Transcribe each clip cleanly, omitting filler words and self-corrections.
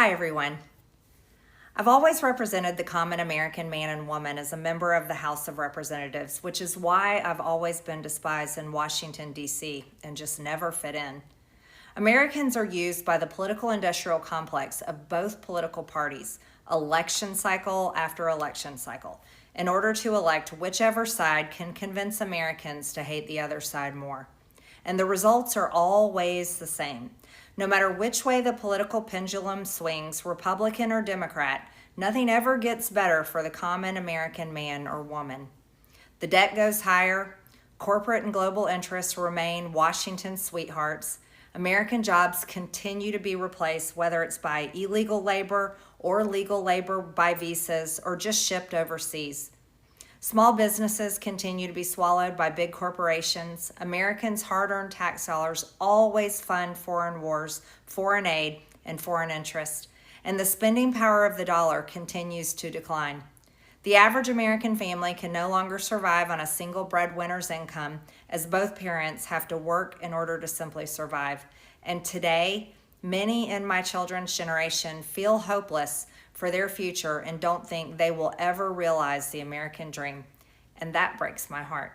Hi, everyone. I've always represented the common American man and woman as a member of the House of Representatives, which is why I've always been despised in Washington, D.C., and just never fit in. Americans are used by the political industrial complex of both political parties, election cycle after election cycle, in order to elect whichever side can convince Americans to hate the other side more. And the results are always the same. No matter which way the political pendulum swings, Republican or Democrat, nothing ever gets better for the common American man or woman. The debt goes higher, corporate and global interests remain Washington's sweethearts, American jobs continue to be replaced, whether it's by illegal labor or legal labor by visas or just shipped overseas. Small businesses continue to be swallowed by big corporations. Americans' hard-earned tax dollars always fund foreign wars, foreign aid, and foreign interest. And the spending power of the dollar continues to decline. The average American family can no longer survive on a single breadwinner's income, as both parents have to work in order to simply survive. And today, many in my children's generation feel hopeless for their future and don't think they will ever realize the American dream. And that breaks my heart.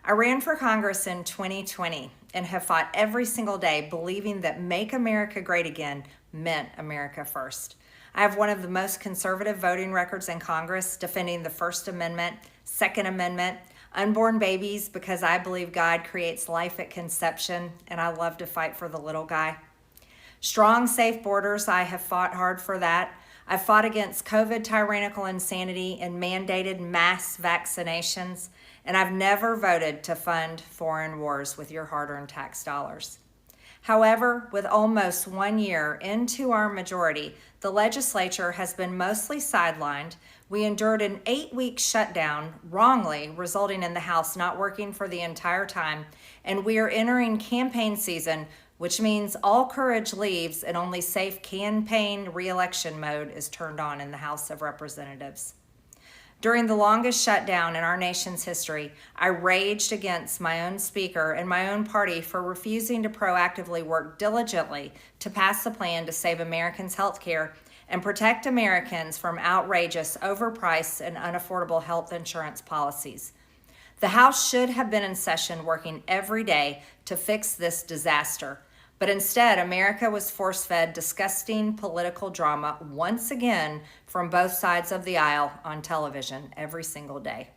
I ran for Congress in 2020 and have fought every single day believing that Make America Great Again meant America first. I have one of the most conservative voting records in Congress, defending the First Amendment, Second Amendment, unborn babies because I believe God creates life at conception, and I love to fight for the little guy. Strong, safe borders, I have fought hard for that. I've fought against COVID tyrannical insanity and mandated mass vaccinations, and I've never voted to fund foreign wars with your hard-earned tax dollars. However, with almost 1 year into our majority, the legislature has been mostly sidelined. We endured an 8-week shutdown, wrongly, resulting in the House not working for the entire time, and we are entering campaign season, which means all courage leaves and only safe campaign re-election mode is turned on in the House of Representatives. During the longest shutdown in our nation's history, I raged against my own speaker and my own party for refusing to proactively work diligently to pass a plan to save Americans' health care and protect Americans from outrageous, overpriced, and unaffordable health insurance policies. The House should have been in session working every day to fix this disaster. But instead, America was force-fed disgusting political drama once again from both sides of the aisle on television every single day.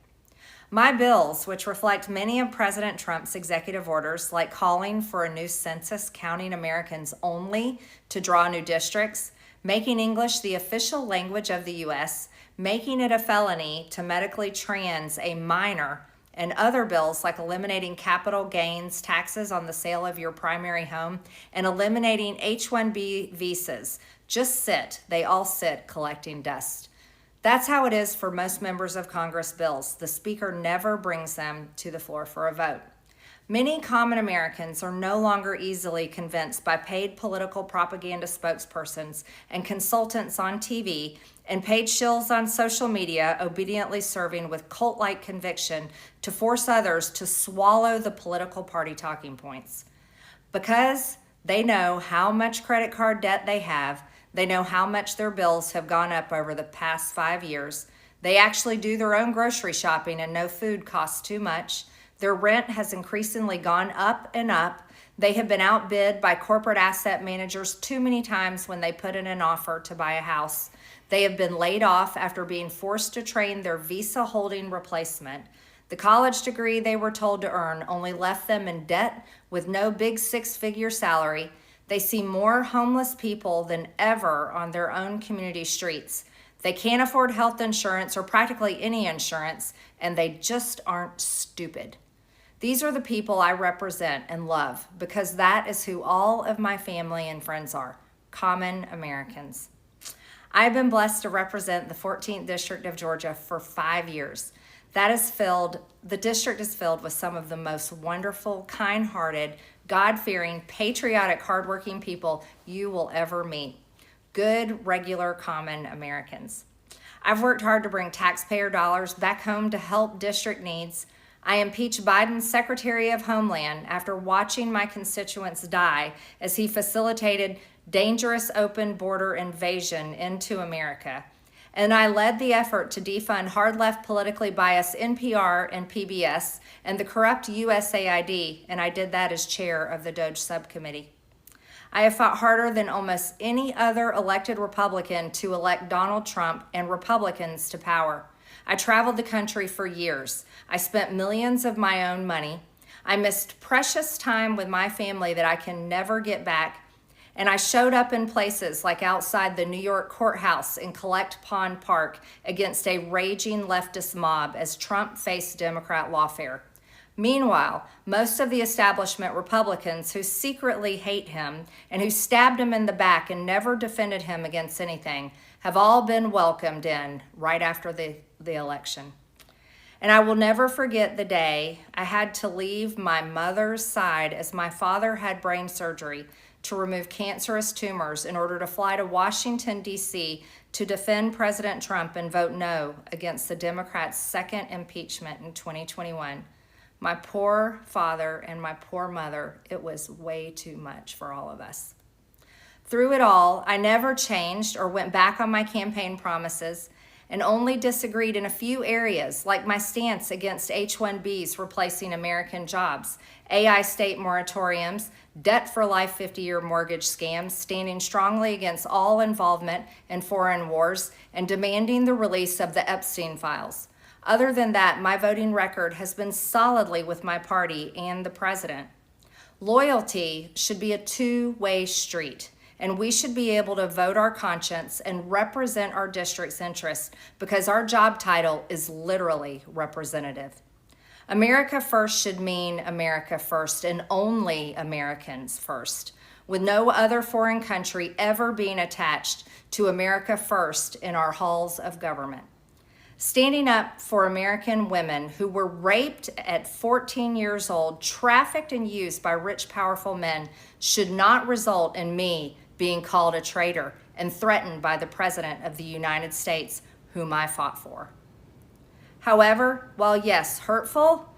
My bills, which reflect many of President Trump's executive orders, like calling for a new census counting Americans only to draw new districts, making English the official language of the U.S., making it a felony to medically trans a minor, and other bills like eliminating capital gains taxes on the sale of your primary home and eliminating H-1B visas, just sit. They all sit collecting dust. That's how it is for most members of Congress bills. The Speaker never brings them to the floor for a vote. Many common Americans are no longer easily convinced by paid political propaganda spokespersons and consultants on TV and paid shills on social media obediently serving with cult-like conviction to force others to swallow the political party talking points. Because they know how much credit card debt they have, they know how much their bills have gone up over the past 5 years, they actually do their own grocery shopping and know food costs too much, their rent has increasingly gone up and up. They have been outbid by corporate asset managers too many times when they put in an offer to buy a house. They have been laid off after being forced to train their visa holding replacement. The college degree they were told to earn only left them in debt with no big six-figure salary. They see more homeless people than ever on their own community streets. They can't afford health insurance or practically any insurance, and they just aren't stupid. These are the people I represent and love because that is who all of my family and friends are, common Americans. I've been blessed to represent the 14th District of Georgia for 5 years. The district is filled with some of the most wonderful, kind-hearted, God-fearing, patriotic, hardworking people you will ever meet. Good, regular, common Americans. I've worked hard to bring taxpayer dollars back home to help district needs. I impeached Biden's Secretary of Homeland after watching my constituents die as he facilitated dangerous open border invasion into America. And I led the effort to defund hard-left politically biased NPR and PBS and the corrupt USAID, and I did that as chair of the DOJ subcommittee. I have fought harder than almost any other elected Republican to elect Donald Trump and Republicans to power. I traveled the country for years. I spent millions of my own money. I missed precious time with my family that I can never get back. And I showed up in places like outside the New York courthouse in Collect Pond Park against a raging leftist mob as Trump faced Democrat lawfare. Meanwhile, most of the establishment Republicans who secretly hate him and who stabbed him in the back and never defended him against anything have all been welcomed in right after the election. And I will never forget the day I had to leave my mother's side as my father had brain surgery to remove cancerous tumors in order to fly to Washington, D.C. to defend President Trump and vote no against the Democrats' second impeachment in 2021. My poor father and my poor mother, it was way too much for all of us. Through it all, I never changed or went back on my campaign promises and only disagreed in a few areas, like my stance against H-1Bs replacing American jobs, AI state moratoriums, debt for life 50-year mortgage scams, standing strongly against all involvement in foreign wars, and demanding the release of the Epstein files. Other than that, my voting record has been solidly with my party and the president. Loyalty should be a two-way street, and we should be able to vote our conscience and represent our district's interests because our job title is literally representative. America first should mean America first and only Americans first, with no other foreign country ever being attached to America first in our halls of government. Standing up for American women who were raped at 14 years old, trafficked and used by rich, powerful men should not result in me being called a traitor and threatened by the President of the United States, whom I fought for. However, while yes, hurtful,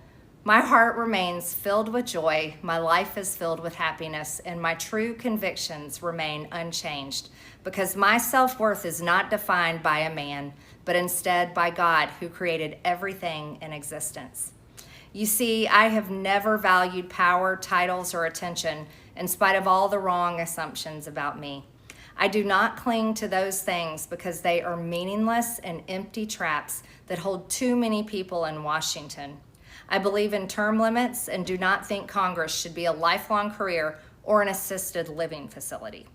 my heart remains filled with joy, my life is filled with happiness, and my true convictions remain unchanged because my self-worth is not defined by a man, but instead by God who created everything in existence. You see, I have never valued power, titles, or attention in spite of all the wrong assumptions about me. I do not cling to those things because they are meaningless and empty traps that hold too many people in Washington. I believe in term limits and do not think Congress should be a lifelong career or an assisted living facility.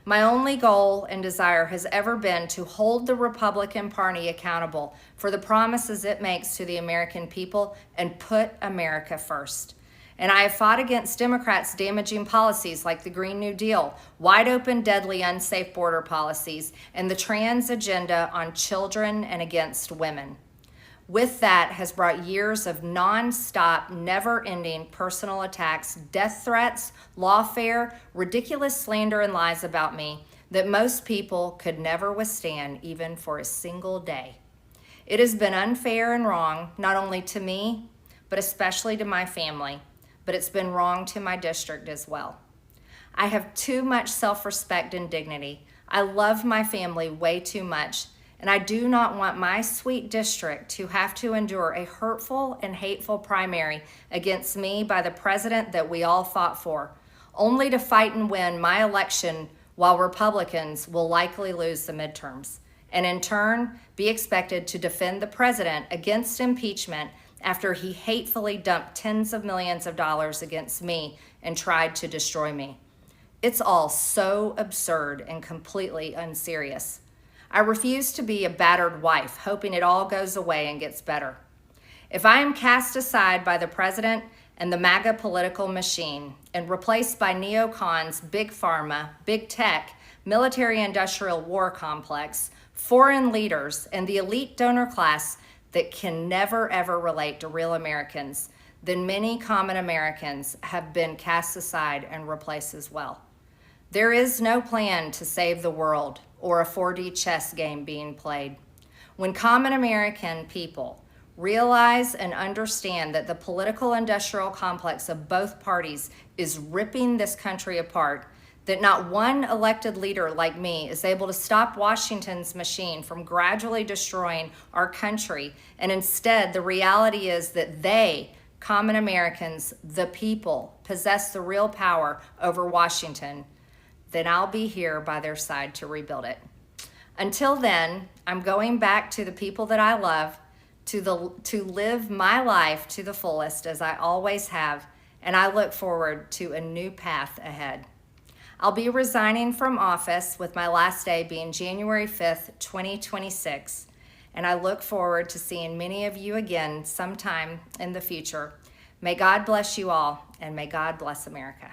My only goal and desire has ever been to hold the Republican Party accountable for the promises it makes to the American people and put America first. And I have fought against Democrats' damaging policies like the Green New Deal, wide open, deadly, unsafe border policies, and the trans agenda on children and against women. With that has brought years of non-stop, never-ending personal attacks, death threats, lawfare, ridiculous slander and lies about me that most people could never withstand even for a single day. It has been unfair and wrong, not only to me, but especially to my family, but it's been wrong to my district as well. I have too much self-respect and dignity. I love my family way too much, and I do not want my sweet district to have to endure a hurtful and hateful primary against me by the president that we all fought for, only to fight and win my election while Republicans will likely lose the midterms, and in turn be expected to defend the president against impeachment after he hatefully dumped tens of millions of dollars against me and tried to destroy me. It's all so absurd and completely unserious. I refuse to be a battered wife, hoping it all goes away and gets better. If I am cast aside by the president and the MAGA political machine and replaced by neocons, big pharma, big tech, military-industrial war complex, foreign leaders, and the elite donor class that can never ever relate to real Americans, then many common Americans have been cast aside and replaced as well. There is no plan to save the world or a 4D chess game being played. When common American people realize and understand that the political industrial complex of both parties is ripping this country apart, that not one elected leader like me is able to stop Washington's machine from gradually destroying our country. And instead, the reality is that they, common Americans, the people, possess the real power over Washington, then I'll be here by their side to rebuild it. Until then, I'm going back to the people that I love, to live my life to the fullest as I always have, and I look forward to a new path ahead. I'll be resigning from office with my last day being January 5th, 2026, and I look forward to seeing many of you again sometime in the future. May God bless you all, and may God bless America.